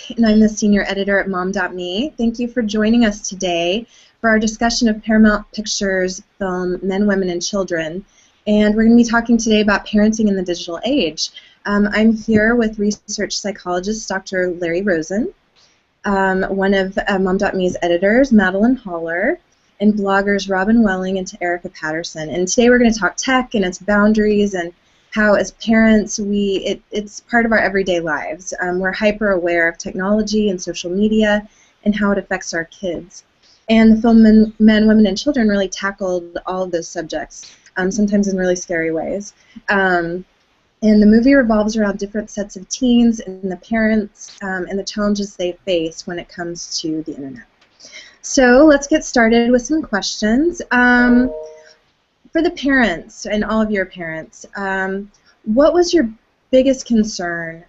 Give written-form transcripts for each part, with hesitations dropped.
and I'm the senior editor at Mom.me. Thank you for joining us today for our discussion of Paramount Pictures film Men, Women, and Children. And we're going to be talking today about parenting in the digital age. I'm here with research psychologist Dr. Larry Rosen, one of Mom.me's editors, Madeline Holler, and bloggers Robyn and Te-Erika Patterson. And today we're going to talk tech and its boundaries and how, as parents, it's part of our everyday lives. We're hyper aware of technology and social media and how it affects our kids. And the film Men, Women, and Children really tackled all of those subjects, sometimes in really scary ways. And the movie revolves around different sets of teens and the parents and the challenges they face when it comes to the internet. So let's get started with some questions. For the parents and all of your parents, what was your biggest concern?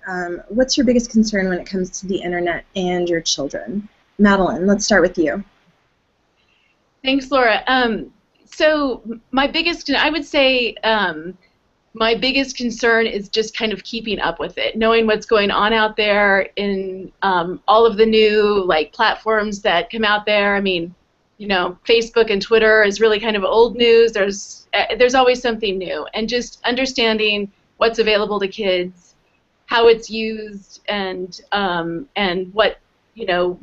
What's your biggest concern when it comes to the internet and your children? Madeline, let's start with you. Thanks, Laura. So my biggest, I would say, my biggest concern is just kind of keeping up with it, knowing what's going on out there in all of the new platforms that come out there. I mean, you know, Facebook and Twitter is really kind of old news. There's always something new, and just understanding what's available to kids, how it's used, and what, you know,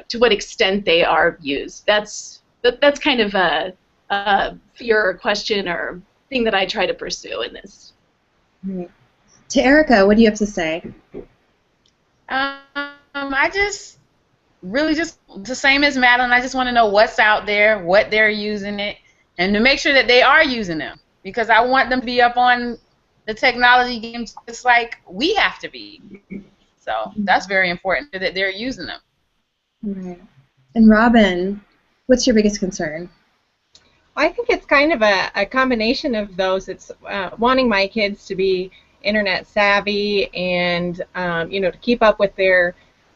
to what extent they are used. That's kind of a fear or question or thing that I try to pursue in this. Right. Te-Erika, what do you have to say? I just really just the same as Madeline. I just want to know what's out there, what they're using it, and to make sure that they are using them, because I want them to be up on the technology games just like we have to be. So that's very important that they're using them. Right. And Robyn, what's your biggest concern? I think it's kind of a combination of those. It's wanting my kids to be internet savvy and you know, to keep up with their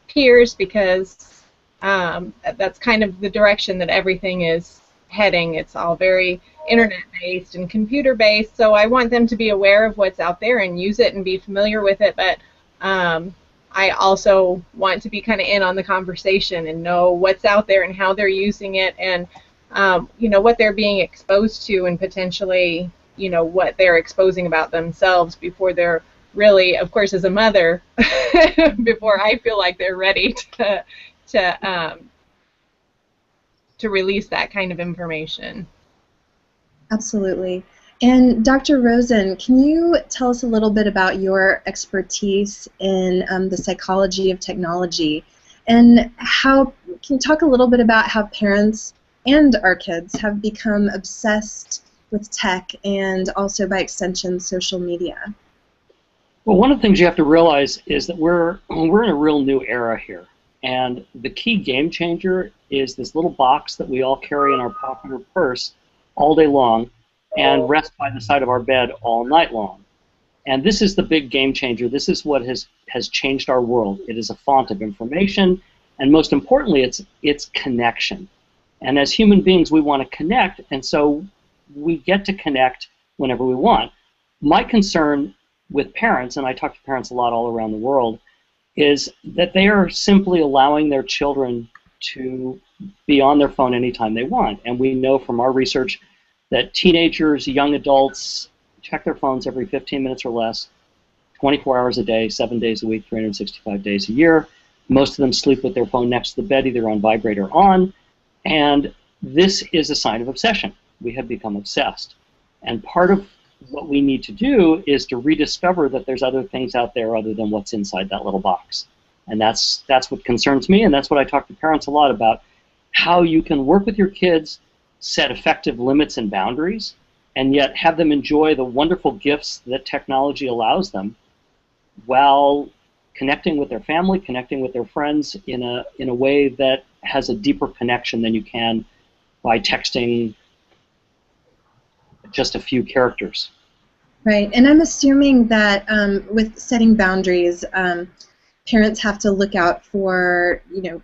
peers, because that's kind of the direction that everything is heading. It's all very internet-based and computer-based, so I want them to be aware of what's out there and use it and be familiar with it, but I also want to be kind of in on the conversation and know what's out there and how they're using it, and you know, what they're being exposed to, and potentially, you know, what they're exposing about themselves before they're really, of course, as a mother, before I feel like they're ready to release that kind of information. Absolutely. And Dr. Rosen, can you tell us a little bit about your expertise in the psychology of technology, and can you talk a little bit about how parents and our kids have become obsessed with tech and also, by extension, social media? Well, one of the things you have to realize is that we're in a real new era here, and the key game changer is this little box that we all carry in our pocket or purse all day long and rest by the side of our bed all night long. And this is the big game changer. This is what has changed our world. It is a font of information, and most importantly, it's connection. And as human beings, we want to connect, and so we get to connect whenever we want. My concern with parents, and I talk to parents a lot all around the world, is that they are simply allowing their children to be on their phone anytime they want. And we know from our research that teenagers, young adults, check their phones every 15 minutes or less, 24 hours a day, 7 days a week, 365 days a year. Most of them sleep with their phone next to the bed, either on vibrate or on. And this is a sign of obsession. We have become obsessed. And part of what we need to do is to rediscover that there's other things out there other than what's inside that little box. And that's what concerns me, and that's what I talk to parents a lot about, how you can work with your kids, set effective limits and boundaries, and yet have them enjoy the wonderful gifts that technology allows them while connecting with their family, connecting with their friends in a way that has a deeper connection than you can by texting just a few characters. Right, and I'm assuming that with setting boundaries, parents have to look out for, you know,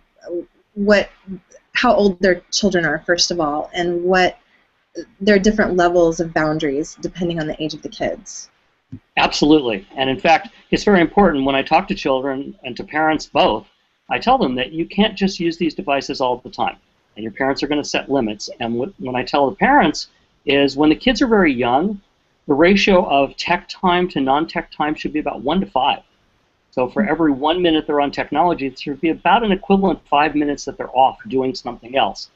how old their children are, first of all, and what there are different levels of boundaries depending on the age of the kids. Absolutely. And in fact, it's very important when I talk to children and to parents both, I tell them that you can't just use these devices all the time. And your parents are going to set limits. And when I tell the parents is when the kids are very young, the ratio of tech time to non-tech time should be about 1 to 5. So for every 1 minute they're on technology, it should be about an equivalent 5 minutes that they're off doing something else.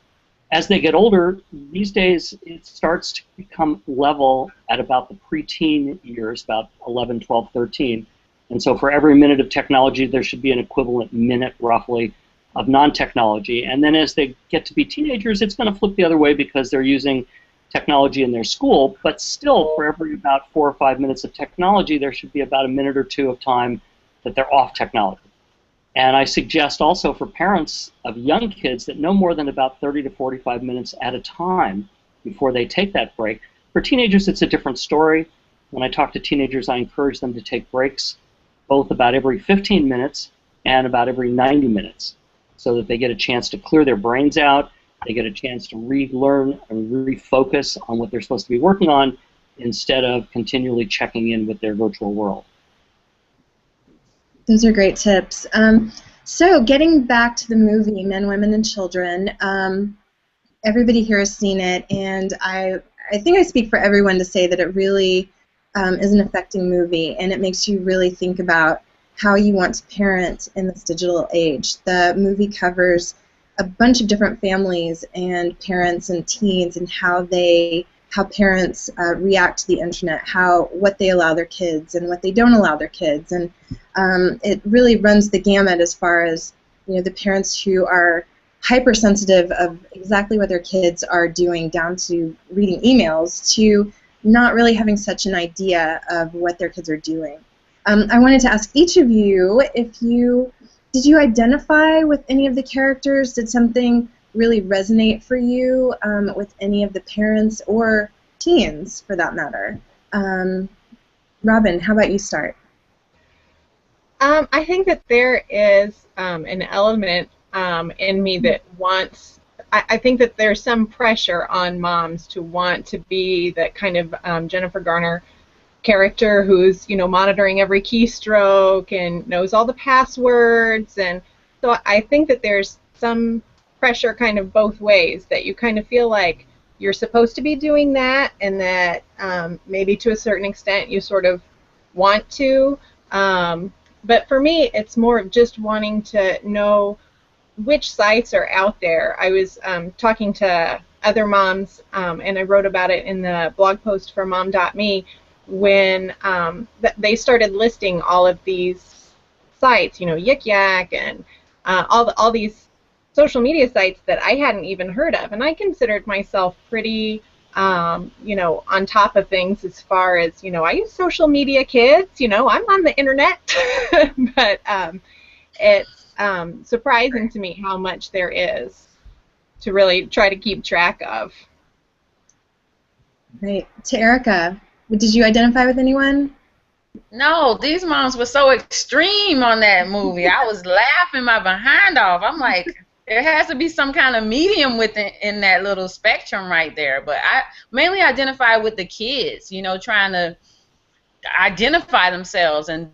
As they get older, these days it starts to become level at about the preteen years, about 11, 12, 13. And so for every minute of technology, there should be an equivalent minute, roughly, of non-technology. And then as they get to be teenagers, it's going to flip the other way because they're using technology in their school. But still, for every about 4 or 5 minutes of technology, there should be about a minute or two of time that they're off technology. And I suggest also for parents of young kids that no more than about 30 to 45 minutes at a time before they take that break. For teenagers, it's a different story. When I talk to teenagers, I encourage them to take breaks both about every 15 minutes and about every 90 minutes so that they get a chance to clear their brains out, they get a chance to relearn and refocus on what they're supposed to be working on instead of continually checking in with their virtual world. Those are great tips. So getting back to the movie, Men, Women, and Children, everybody here has seen it, and I think I speak for everyone to say that it really is an affecting movie, and it makes you really think about how you want to parent in this digital age. The movie covers a bunch of different families and parents and teens and how parents react to the internet, what they allow their kids and what they don't allow their kids, and it really runs the gamut as far as the parents who are hypersensitive of exactly what their kids are doing, down to reading emails, to not really having such an idea of what their kids are doing. I wanted to ask each of you did you identify with any of the characters? Did something really resonate for you with any of the parents or teens, for that matter? Robyn, how about you start? I think that there is an element in me that wants. I think that there's some pressure on moms to want to be that kind of Jennifer Garner character who's monitoring every keystroke and knows all the passwords, and so I think that there's some pressure kind of both ways, that you kind of feel like you're supposed to be doing that, and that maybe to a certain extent you sort of want to, but for me it's more of just wanting to know which sites are out there. I was talking to other moms, and I wrote about it in the blog post for mom.me, when they started listing all of these sites, Yik Yak and all these social media sites that I hadn't even heard of, and I considered myself pretty, on top of things as far as, I use social media, kids, I'm on the internet, but it's surprising to me how much there is to really try to keep track of. Right. Te-Erika, did you identify with anyone? No, these moms were so extreme on that movie. I was laughing my behind off. I'm like, there has to be some kind of medium in that little spectrum right there. But I mainly identify with the kids, trying to identify themselves and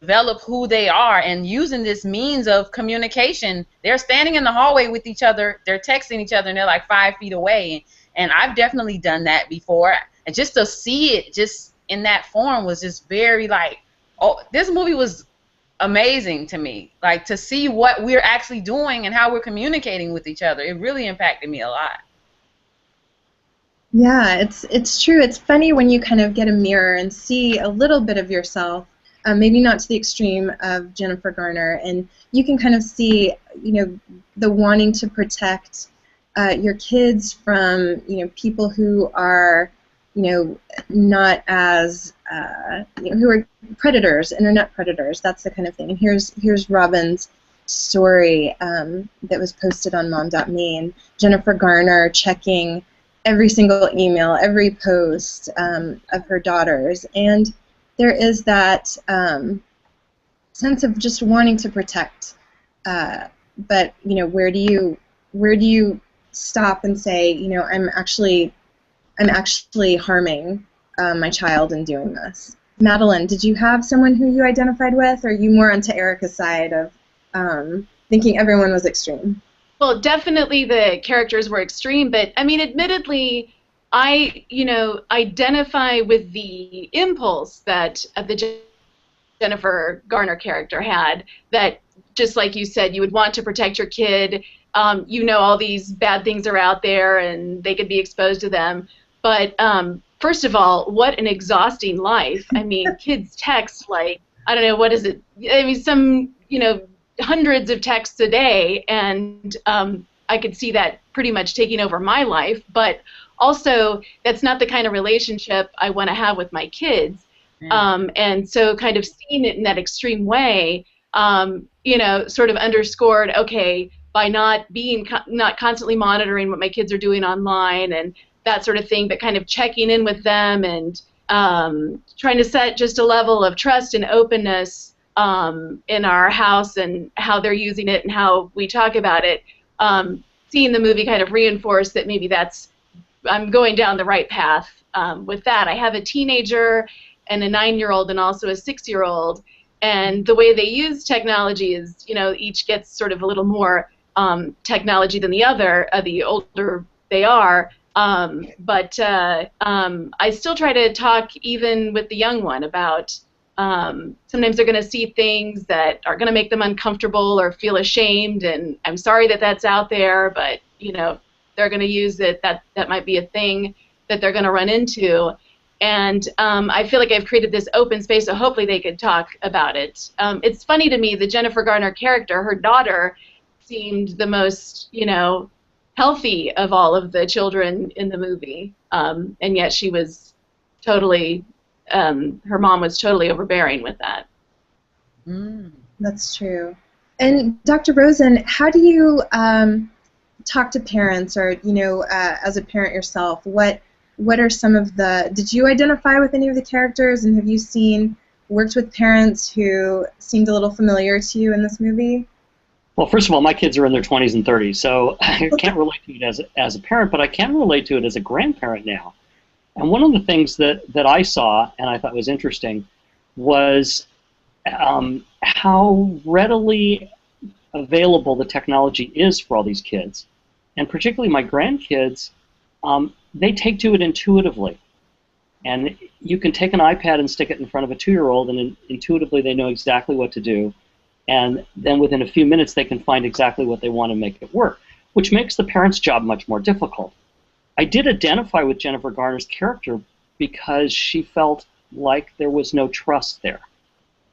develop who they are, and using this means of communication. They're standing in the hallway with each other, they're texting each other, and they're like 5 feet away. And I've definitely done that before. And just to see it just in that form was just very this movie was amazing to me. Like, to see what we're actually doing and how we're communicating with each other, it really impacted me a lot. Yeah, it's true. It's funny when you kind of get a mirror and see a little bit of yourself, maybe not to the extreme of Jennifer Garner, and you can kind of see, the wanting to protect your kids from, people who are, not as, who are predators, internet predators, that's the kind of thing. And here's Robyn's story that was posted on mom.me, and Jennifer Garner checking every single email, every post of her daughters, and there is that sense of just wanting to protect, but where do you stop and say, I'm actually harming my child in doing this? Madeline, did you have someone who you identified with, or are you more on Te-Erika's side of thinking everyone was extreme? Well, definitely the characters were extreme, but I mean, admittedly, I, identify with the impulse that the Jennifer Garner character had, that just like you said, you would want to protect your kid. All these bad things are out there and they could be exposed to them. But first of all, what an exhausting life. I mean, kids text like, I don't know, what is it? I mean, some, hundreds of texts a day, and I could see that pretty much taking over my life. But also, that's not the kind of relationship I want to have with my kids. And so kind of seeing it in that extreme way, sort of underscored, okay, by not constantly monitoring what my kids are doing online and that sort of thing, but kind of checking in with them and trying to set just a level of trust and openness in our house and how they're using it and how we talk about it. Seeing the movie kind of reinforce that maybe I'm going down the right path with that. I have a teenager and a 9-year-old and also a 6-year-old, and the way they use technology is, each gets sort of a little more technology than the other, the older they are. But I still try to talk even with the young one about sometimes they're going to see things that are going to make them uncomfortable or feel ashamed, and I'm sorry that that's out there, but they're going to use it. That might be a thing that they're going to run into. And I feel like I've created this open space, so hopefully they could talk about it. It's funny to me, the Jennifer Garner character, her daughter seemed the most, healthy of all of the children in the movie, and yet she was totally, her mom was totally overbearing with that. That's true. And Dr. Rosen, how do you talk to parents, or as a parent yourself, what are some of did you identify with any of the characters, and have you worked with parents who seemed a little familiar to you in this movie? Well, first of all, my kids are in their 20s and 30s, so I can't relate to it as a parent, but I can relate to it as a grandparent now. And one of the things that I saw and I thought was interesting was how readily available the technology is for all these kids. And particularly my grandkids, they take to it intuitively. And you can take an iPad and stick it in front of a 2-year-old, and intuitively they know exactly what to do. And then within a few minutes they can find exactly what they want and make it work, which makes the parent's job much more difficult. I did identify with Jennifer Garner's character because she felt like there was no trust there.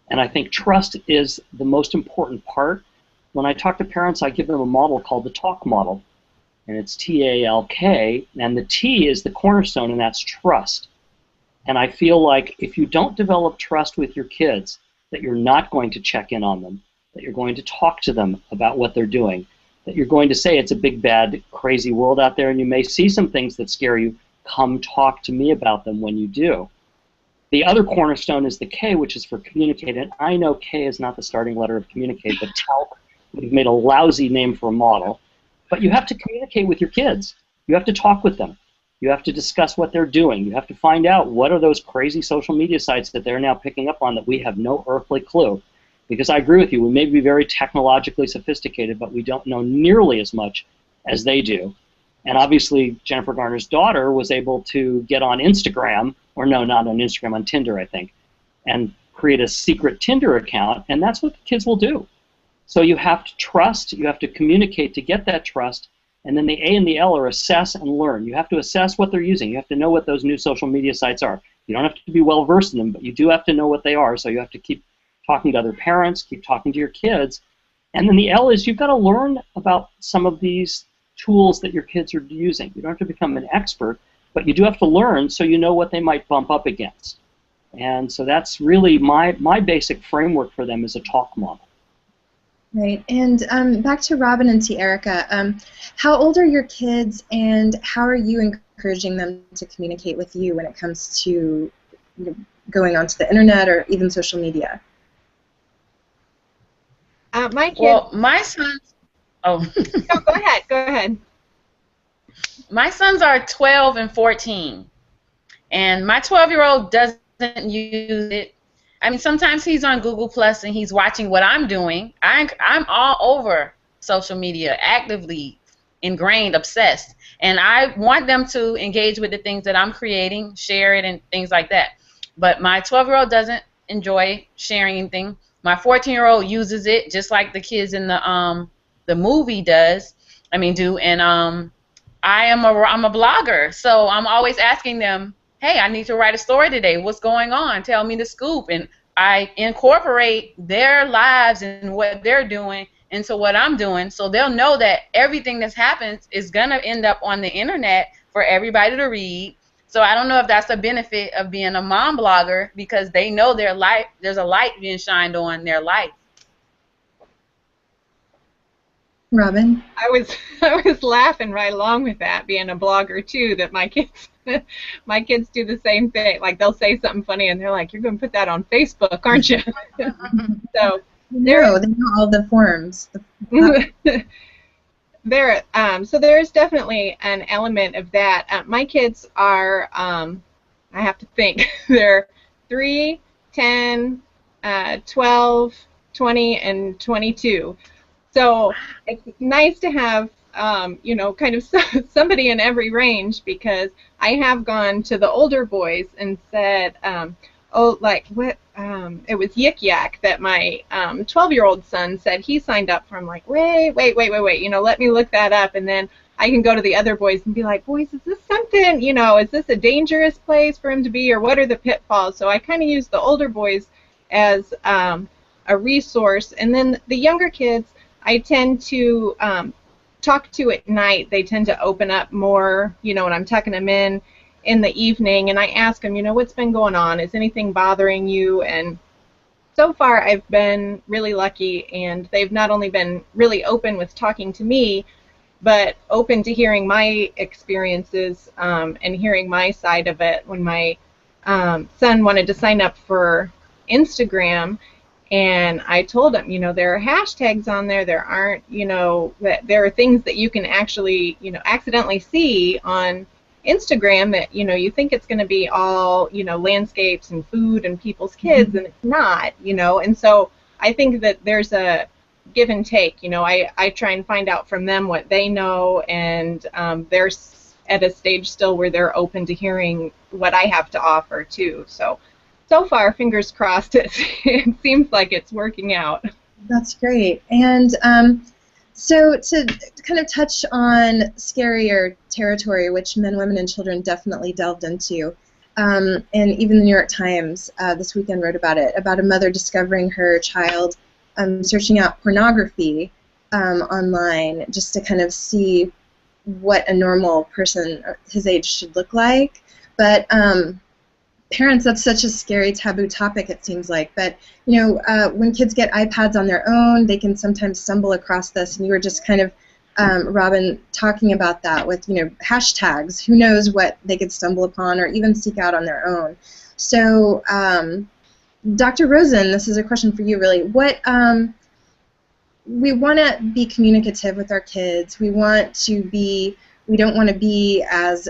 And I think trust is the most important part. When I talk to parents, I give them a model called the TALK model. And it's T-A-L-K, and the T is the cornerstone, and that's trust. And I feel like if you don't develop trust with your kids, that you're not going to check in on them, that you're going to talk to them about what they're doing, that you're going to say it's a big, bad, crazy world out there, and you may see some things that scare you, come talk to me about them when you do. The other cornerstone is the K, which is for communicate, and I know K is not the starting letter of communicate, but TALK would have made a lousy name for a model. But you have to communicate with your kids. You have to talk with them. You have to discuss what they're doing. You have to find out what are those crazy social media sites that they're now picking up on that we have no earthly clue. Because I agree with you, we may be very technologically sophisticated, but we don't know nearly as much as they do. And obviously, Jennifer Garner's daughter was able to get on Instagram, or no, not on Instagram, on Tinder, I think, and create a secret Tinder account, and that's what the kids will do. So you have to trust, you have to communicate to get that trust, and then the A and the L are assess and learn. You have to assess what they're using. You have to know what those new social media sites are. You don't have to be well versed in them, but you do have to know what they are, so you have to keep talking to other parents, keep talking to your kids. And then the L is you've got to learn about some of these tools that your kids are using. You don't have to become an expert, but you do have to learn so you know what they might bump up against. And so that's really my basic framework for them is a TALK model. Right, and back to Robyn and Te-Erika, how old are your kids, and how are you encouraging them to communicate with you when it comes to going onto the internet or even social media? My kids. Well, my sons. Oh. No, go ahead. Go ahead. My sons are 12 and 14, and my 12-year-old does doesn't use it. I mean, sometimes he's on Google Plus and he's watching what I'm doing. I'm all over social media, actively ingrained, obsessed. And I want them to engage with the things that I'm creating, share it, and things like that. But my 12-year-old doesn't enjoy sharing anything. My 14-year-old uses it just like the kids in the movie does. I mean, do. And I'm a blogger, so I'm always asking them, hey, I need to write a story today. What's going on? Tell me the scoop. And I incorporate their lives and what they're doing into what I'm doing, so they'll know that everything that's happened is going to end up on the internet for everybody to read. So I don't know if that's a benefit of being a mom blogger, because they know their life, there's a light being shined on their life. Robyn? I was laughing right along with that, being a blogger too, that my kids do the same thing. Like, they'll say something funny and they're like, "You're going to put that on Facebook, aren't you?" So they know all the forums. So there's definitely an element of that. My kids are, I have to think, they're 3, 10, 12, 20, and 22. So it's nice to have, kind of somebody in every range, because I have gone to the older boys and said, it was Yik Yak that my 12-year-old son said he signed up for. I'm like, wait, let me look that up, and then I can go to the other boys and be like, boys, is this something, is this a dangerous place for him to be, or what are the pitfalls? So I kind of use the older boys as a resource, and then the younger kids I tend to talk to at night. They tend to open up more, when I'm tucking them in the evening, and I ask them, what's been going on? Is anything bothering you? And so far I've been really lucky, and they've not only been really open with talking to me, but open to hearing my experiences and hearing my side of it. When my son wanted to sign up for Instagram, and I told him, there are hashtags on there. There aren't, that there are things that you can actually, accidentally see on Instagram that, you think it's going to be all, landscapes and food and people's kids, and it's not, And so I think that there's a give and take. I try and find out from them what they know, and they're at a stage still where they're open to hearing what I have to offer too. So far, fingers crossed, it seems like it's working out. That's great. And so to kind of touch on scarier territory, which Men, Women, and Children definitely delved into, and even the New York Times this weekend wrote about it, about a mother discovering her child searching out pornography online just to kind of see what a normal person his age should look like. But parents, that's such a scary taboo topic, it seems like. But when kids get iPads on their own, they can sometimes stumble across this, and you were just kind of Robyn, talking about that with hashtags. Who knows what they could stumble upon or even seek out on their own. So Dr. Rosen, this is a question for you, really. What we want to be communicative with our kids. We don't want to be as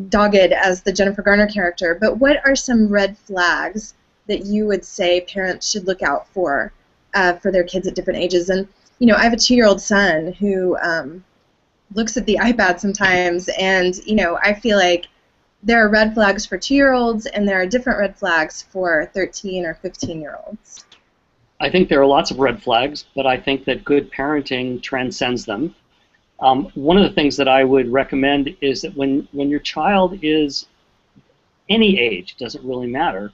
dogged as the Jennifer Garner character, but what are some red flags that you would say parents should look out for their kids at different ages? And I have a 2-year-old son who looks at the iPad sometimes, and I feel like there are red flags for 2-year-olds, and there are different red flags for 13 or 15-year-olds. I think there are lots of red flags, but I think that good parenting transcends them. One of the things that I would recommend is that when your child is any age, doesn't really matter,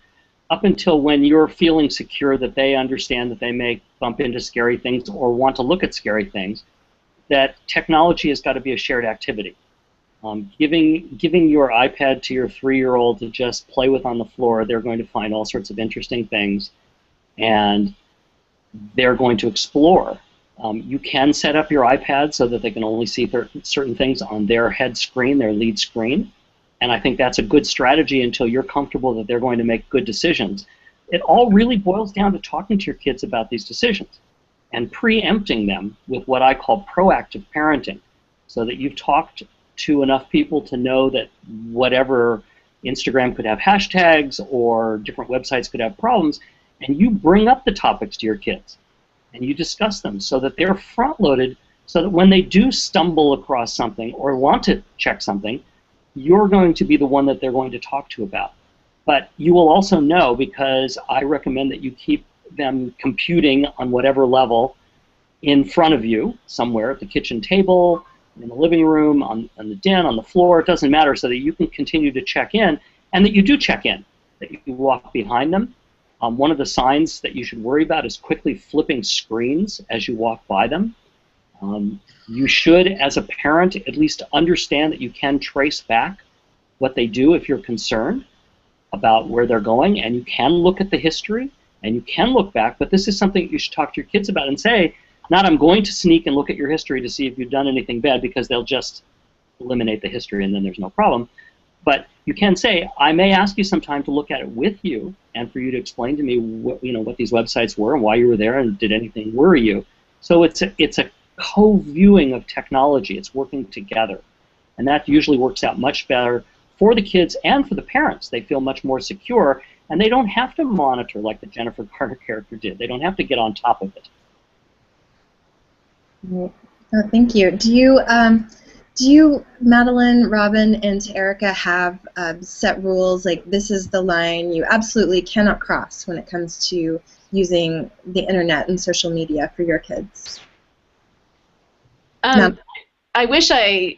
up until when you're feeling secure that they understand that they may bump into scary things or want to look at scary things, that technology has got to be a shared activity. Giving your iPad to your 3-year-old to just play with on the floor, they're going to find all sorts of interesting things, and they're going to explore. You can set up your iPad so that they can only see certain things on their head screen, their lead screen, and I think that's a good strategy until you're comfortable that they're going to make good decisions. It all really boils down to talking to your kids about these decisions and preempting them with what I call proactive parenting, so that you've talked to enough people to know that whatever Instagram could have hashtags, or different websites could have problems, and you bring up the topics to your kids and you discuss them so that they're front-loaded, so that when they do stumble across something or want to check something, you're going to be the one that they're going to talk to about. But you will also know, because I recommend that you keep them computing on whatever level in front of you, somewhere at the kitchen table, in the living room, on the den, on the floor, it doesn't matter, so that you can continue to check in, and that you do check in, that you walk behind them. One of the signs that you should worry about is quickly flipping screens as you walk by them. You should, as a parent, at least understand that you can trace back what they do if you're concerned about where they're going, and you can look at the history, and you can look back, but this is something you should talk to your kids about and say, not I'm going to sneak and look at your history to see if you've done anything bad, because they'll just eliminate the history and then there's no problem. But you can say, I may ask you sometime to look at it with you and for you to explain to me what these websites were and why you were there and did anything worry you. So it's a co-viewing of technology. It's working together. And that usually works out much better for the kids and for the parents. They feel much more secure, and they don't have to monitor like the Jennifer Garner character did. They don't have to get on top of it. Thank you. Do you, Madeline, Robyn, and Te-Erika, have set rules, like this is the line you absolutely cannot cross when it comes to using the internet and social media for your kids? I wish I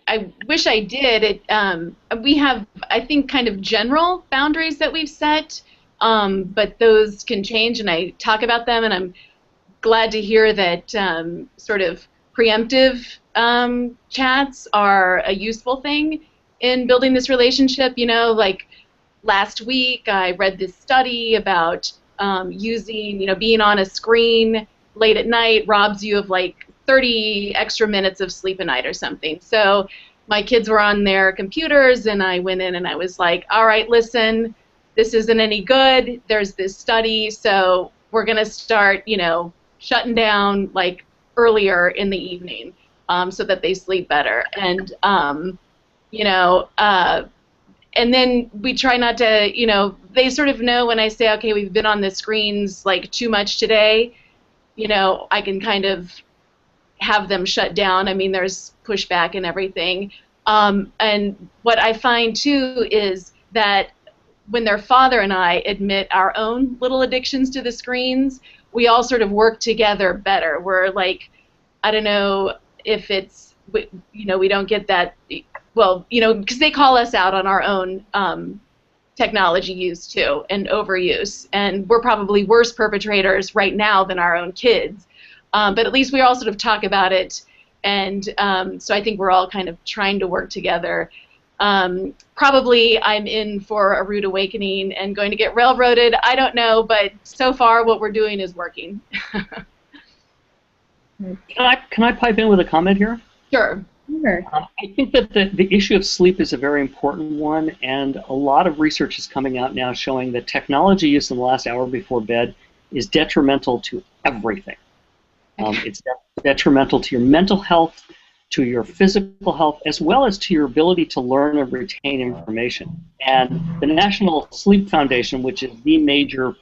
did. We have, I think, kind of general boundaries that we've set, but those can change, and I talk about them, and I'm glad to hear that sort of preemptive chats are a useful thing in building this relationship. You know, like last week I read this study about using, being on a screen late at night robs you of like 30 extra minutes of sleep a night or something. So my kids were on their computers, and I went in and I was like, all right, listen, this isn't any good. There's this study, so we're going to start, shutting down like earlier in the evening so that they sleep better. And, and then we try not to, they sort of know when I say, okay, we've been on the screens like too much today, I can kind of have them shut down. I mean, there's pushback and everything. And what I find, too, is that when their father and I admit our own little addictions to the screens, we all sort of work together better. We're like, I don't know if it's, we don't get that, well, because they call us out on our own technology use, too, and overuse. And we're probably worse perpetrators right now than our own kids. But at least we all sort of talk about it, and so I think we're all kind of trying to work together. Probably I'm in for a rude awakening and going to get railroaded. I don't know, but so far what we're doing is working. Can I pipe in with a comment here? Sure. I think that the issue of sleep is a very important one, and a lot of research is coming out now showing that technology use in the last hour before bed is detrimental to everything. It's detrimental to your mental health, to your physical health, as well as to your ability to learn and retain information. And the National Sleep Foundation, which is the major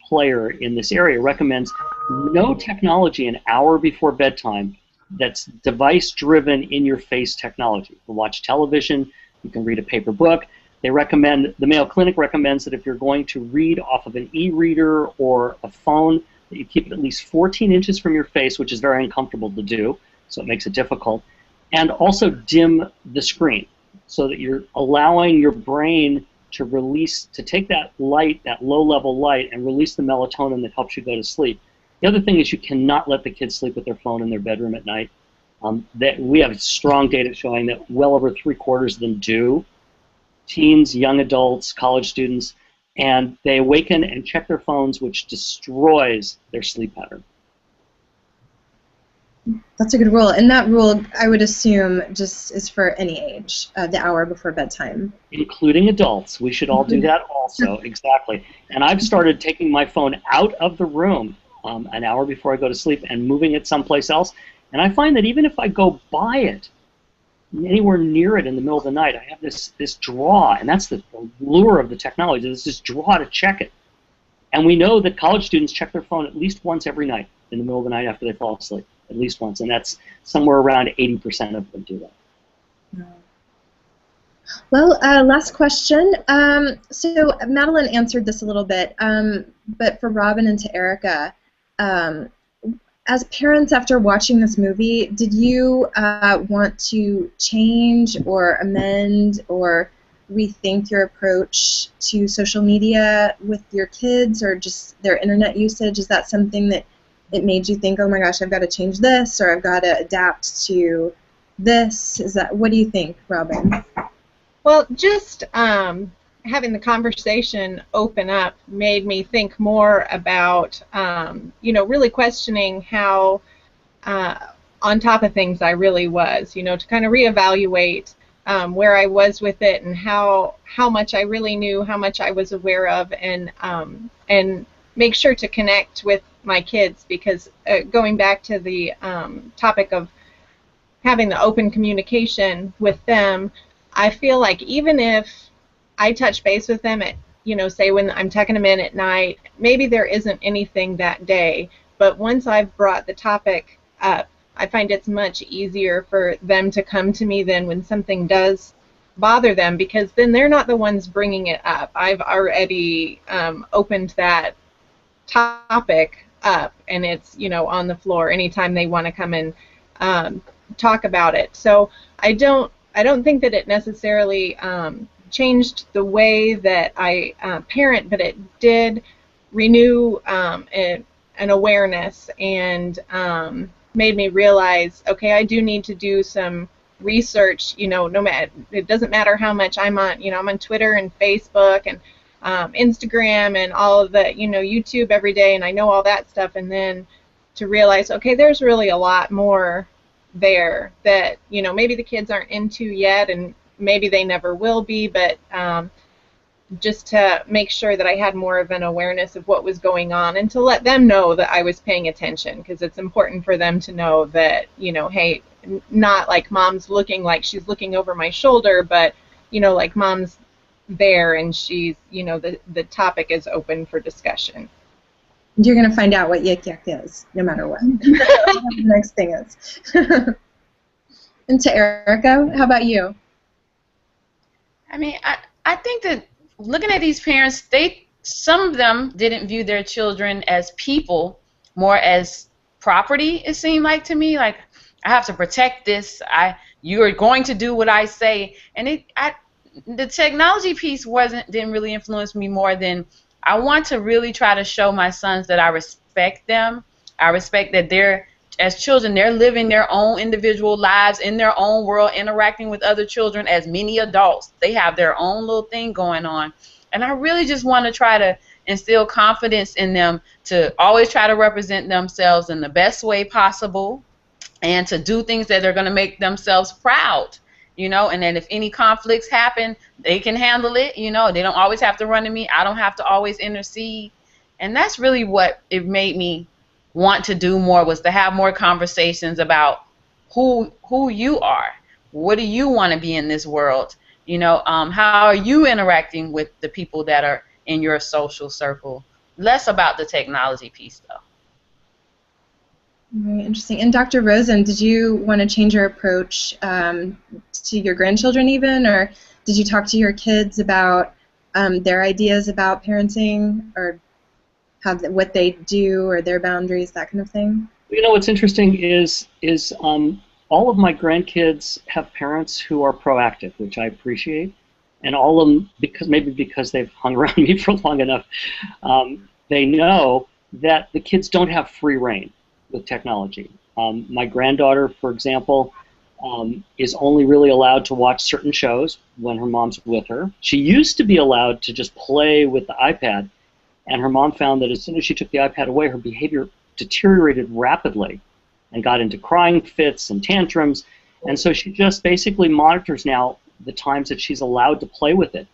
player in this area, recommends no technology an hour before bedtime that's device-driven, in-your-face technology. You can watch television, you can read a paper book. They recommend, the Mayo Clinic recommends that if you're going to read off of an e-reader or a phone, that you keep it at least 14 inches from your face, which is very uncomfortable to do, so it makes it difficult. And also dim the screen so that you're allowing your brain to release, to take that light, that low-level light, and release the melatonin that helps you go to sleep. The other thing is you cannot let the kids sleep with their phone in their bedroom at night. We have strong data showing that well over 3/4 of them do. Teens, young adults, college students, and they awaken and check their phones, which destroys their sleep pattern. That's a good rule. And that rule, I would assume, just is for any age, the hour before bedtime. Including adults. We should all do that also, exactly. And I've started taking my phone out of the room an hour before I go to sleep and moving it someplace else. And I find that even if I go by it, anywhere near it in the middle of the night, I have this draw, and that's the lure of the technology. There's this draw to check it. And we know that college students check their phone at least once every night in the middle of the night after they fall asleep, at least once, and that's somewhere around 80% of them do that. Well, last question. So Madeline answered this a little bit, but for Robyn and Te-Erika, as parents after watching this movie, did you want to change or amend or rethink your approach to social media with your kids or just their internet usage? Is that something that it made you think, oh my gosh, I've got to change this or I've got to adapt to this? What do you think, Robyn? Well, just having the conversation open up made me think more about, really questioning how on top of things I really was, to kind of reevaluate where I was with it and how much I really knew, how much I was aware of, and make sure to connect with my kids, because going back to the topic of having the open communication with them, I feel like even if I touch base with them at, say when I'm tucking them in at night, maybe there isn't anything that day, but once I've brought the topic up, I find it's much easier for them to come to me then when something does bother them, because then they're not the ones bringing it up. I've already opened that topic up, and it's, on the floor anytime they want to come and talk about it. So I don't think that it necessarily changed the way that I parent, but it did renew an awareness and made me realize, okay, I do need to do some research. No matter, it doesn't matter how much I'm on. I'm on Twitter and Facebook and Instagram and all of the, YouTube every day, and I know all that stuff. And then to realize, okay, there's really a lot more there that maybe the kids aren't into yet, and maybe they never will be, but just to make sure that I had more of an awareness of what was going on and to let them know that I was paying attention, because it's important for them to know that, hey, not like mom's looking like she's looking over my shoulder, but like mom's there and she's, the topic is open for discussion. You're going to find out what yik yak is, no matter what. The next thing is. And Te-Erika, how about you? I mean, I think that looking at these parents, some of them didn't view their children as people, more as property, it seemed like to me. Like, I have to protect this. You are going to do what I say. And the technology piece didn't really influence me more than I want to really try to show my sons that I respect them. I respect that as children, they're living their own individual lives in their own world, interacting with other children as many adults. They have their own little thing going on. And I really just want to try to instill confidence in them to always try to represent themselves in the best way possible and to do things that are going to make themselves proud. And then if any conflicts happen, they can handle it. They don't always have to run to me. I don't have to always intercede. And that's really what it made me want to do more, was to have more conversations about who you are. What do you want to be in this world? How are you interacting with the people that are in your social circle? Less about the technology piece, though. Very interesting. And Dr. Rosen, did you want to change your approach to your grandchildren even, or did you talk to your kids about their ideas about parenting, or what they do, or their boundaries, that kind of thing? What's interesting is all of my grandkids have parents who are proactive, which I appreciate, and all of them, because they've hung around me for long enough, they know that the kids don't have free reign with technology. My granddaughter, for example, is only really allowed to watch certain shows when her mom's with her. She used to be allowed to just play with the iPad, and her mom found that as soon as she took the iPad away, her behavior deteriorated rapidly and got into crying fits and tantrums, and so she just basically monitors now the times that she's allowed to play with it.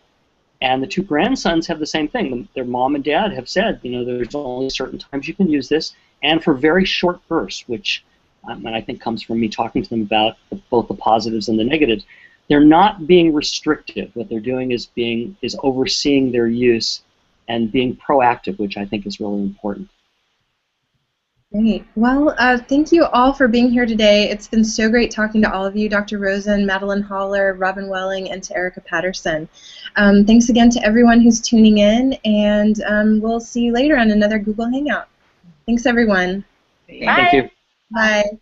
And the two grandsons have the same thing. Their mom and dad have said, there's only certain times you can use this, and for very short bursts, which and I think comes from me talking to them about both the positives and the negatives. They're not being restrictive. What they're doing is overseeing their use and being proactive, which I think is really important. Great. Well, thank you all for being here today. It's been so great talking to all of you, Dr. Rosen, Madeline Holler, Robyn Welling, and Te-Erika Patterson. Thanks again to everyone who's tuning in, and we'll see you later on another Google Hangout. Thanks, everyone. Bye. Thank you. Bye.